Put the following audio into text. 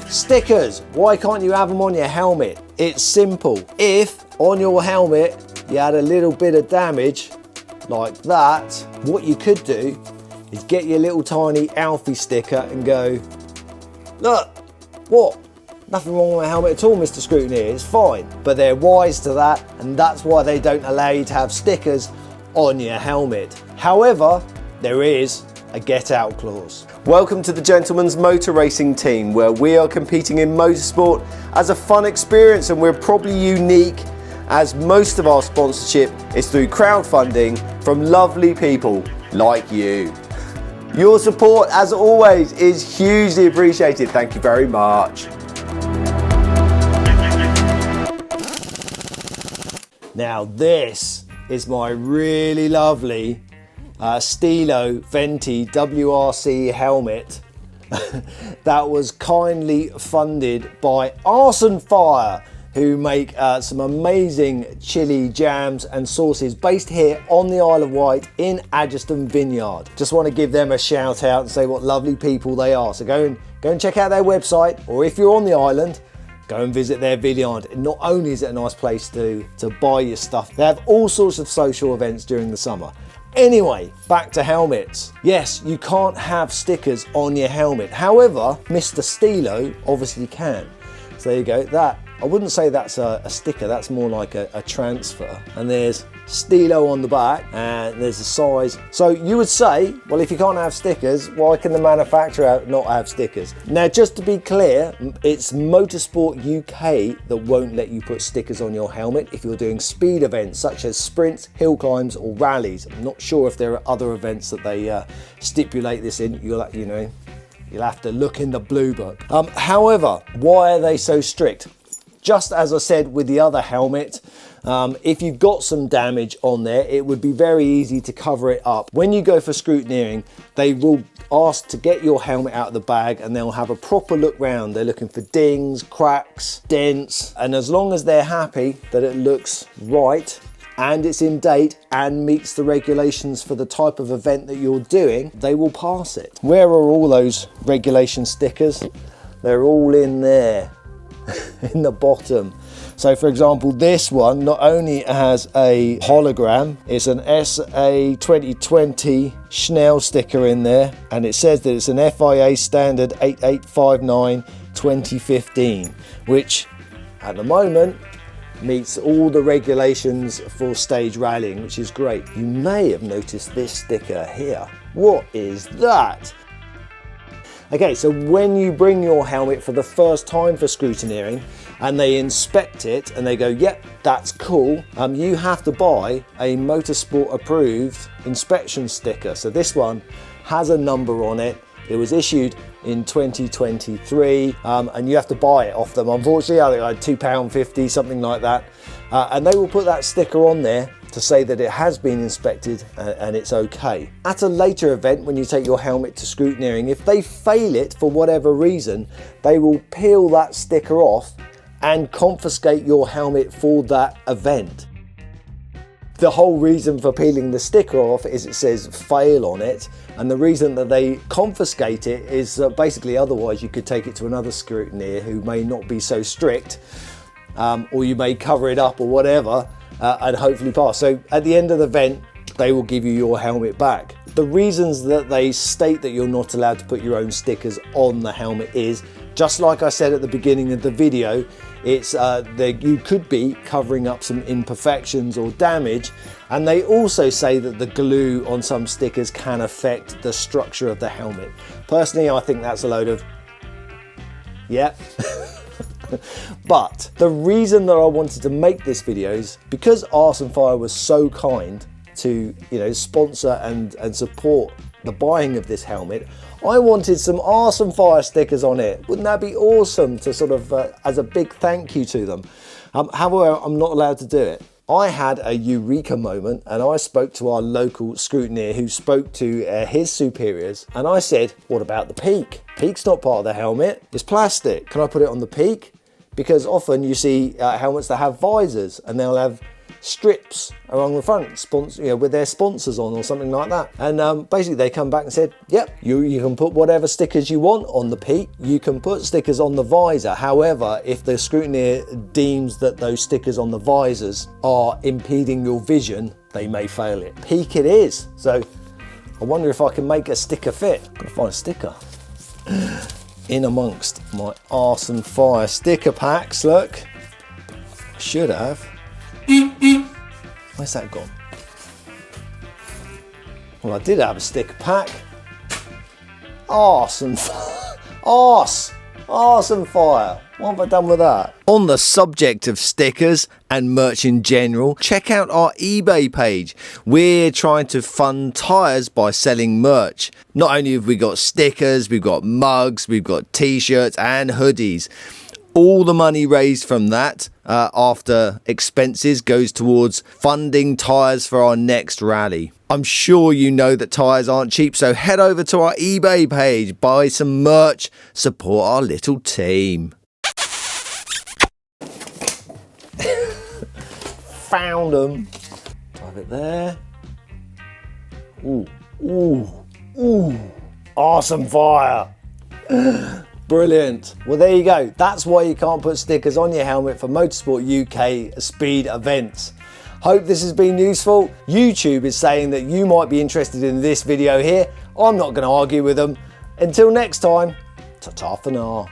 Stickers, why can't you have them on your helmet? It's simple. If on your helmet you had a little bit of damage like that, what you could do is get your little tiny Alfie sticker and go, look, what? Nothing wrong with my helmet at all, Mr. Scrutineer, it's fine. But they're wise to that, and that's why they don't allow you to have stickers on your helmet. However, there is a get out clause. Welcome to the Gentleman's Motor Racing Team, where we are competing in motorsport as a fun experience, and we're probably unique as most of our sponsorship is through crowdfunding from lovely people like you. Your support, as always, is hugely appreciated. Thank you very much. Now this is my really lovely Stilo Venti WRC helmet that was kindly funded by Arson Fire, who make some amazing chili jams and sauces based here on the Isle of Wight in Adgeston Vineyard. Just want to give them a shout out and say what lovely people they are. So go and check out their website, or if you're on the island, go and visit their vineyard. Not only is it a nice place to buy your stuff, they have all sorts of social events during the summer. Anyway, back to helmets. Yes, you can't have stickers on your helmet. However, Mr. Stilo obviously can. So there you go. That, I wouldn't say that's a sticker, that's more like a transfer. And there's Stilo on the back, and there's the size. So you would say, well, if you can't have stickers, why can the manufacturer not have stickers? Now, just to be clear, it's Motorsport UK that won't let you put stickers on your helmet if you're doing speed events such as sprints, hill climbs, or rallies. I'm not sure if there are other events that they stipulate this in. You'll have to look in the blue book. However, why are they so strict? Just as I said with the other helmet, if you've got some damage on there, it would be very easy to cover it up. When you go for scrutineering, they will ask to get your helmet out of the bag, and they'll have a proper look round. They're looking for dings, cracks, dents, and as long as they're happy that it looks right and it's in date and meets the regulations for the type of event that you're doing, they will pass it. Where are all those regulation stickers? They're all in there. In the bottom. So for example, this one not only has a hologram, it's an SA 2020 Schnell sticker in there, and it says that it's an FIA standard 8859 2015, which at the moment meets all the regulations for stage rallying, which is great. You may have noticed this sticker here. What is that? Okay, so when you bring your helmet for the first time for scrutineering and they inspect it and they go, yep, that's cool, you have to buy a Motorsport approved inspection sticker. So this one has a number on it. It was issued in 2023 and you have to buy it off them. Unfortunately, I think like £2.50, something like that. And they will put that sticker on there to say that it has been inspected and it's okay. At a later event, when you take your helmet to scrutineering, if they fail it for whatever reason, they will peel that sticker off and confiscate your helmet for that event. The whole reason for peeling the sticker off is it says fail on it, and the reason that they confiscate it is basically otherwise you could take it to another scrutineer who may not be so strict, or you may cover it up or whatever, and hopefully pass. So at the end of the event, they will give you your helmet back. The reasons that they state that you're not allowed to put your own stickers on the helmet is, just like I said at the beginning of the video, it's that you could be covering up some imperfections or damage, and they also say that the glue on some stickers can affect the structure of the helmet. Personally, I think that's a load of But the reason that I wanted to make this video is because Arson Fire was so kind to, sponsor and support the buying of this helmet. I wanted some Arson Fire stickers on it. Wouldn't that be awesome to sort of as a big thank you to them? However, I'm not allowed to do it. I had a eureka moment, and I spoke to our local scrutineer who spoke to his superiors, and I said, what about the peak? Peak's not part of the helmet, it's plastic. Can I put it on the peak? Because often you see helmets that have visors, and they'll have strips along the front, with their sponsors on or something like that. And basically they come back and said, yep, you can put whatever stickers you want on the peak. You can put stickers on the visor. However, if the scrutineer deems that those stickers on the visors are impeding your vision, they may fail it. Peak it is. So I wonder if I can make a sticker fit. Gotta find a sticker. In amongst my Arse and Fire sticker packs, look. I should have. Where's that gone? Well, I did have a sticker pack. Arse and Fire. Arse and Fire. What have I done with that? On the subject of stickers and merch in general, check out our eBay page. We're trying to fund tyres by selling merch. Not only have we got stickers, we've got mugs, we've got t-shirts and hoodies. All the money raised from that after expenses goes towards funding tyres for our next rally. I'm sure you know that tyres aren't cheap, so head over to our eBay page, buy some merch, support our little team. Found them. Drive it there. Ooh. Awesome Fire. Brilliant. Well, there you go. That's why you can't put stickers on your helmet for Motorsport UK speed events. Hope this has been useful. YouTube is saying that you might be interested in this video here. I'm not going to argue with them. Until next time, ta-ta for now.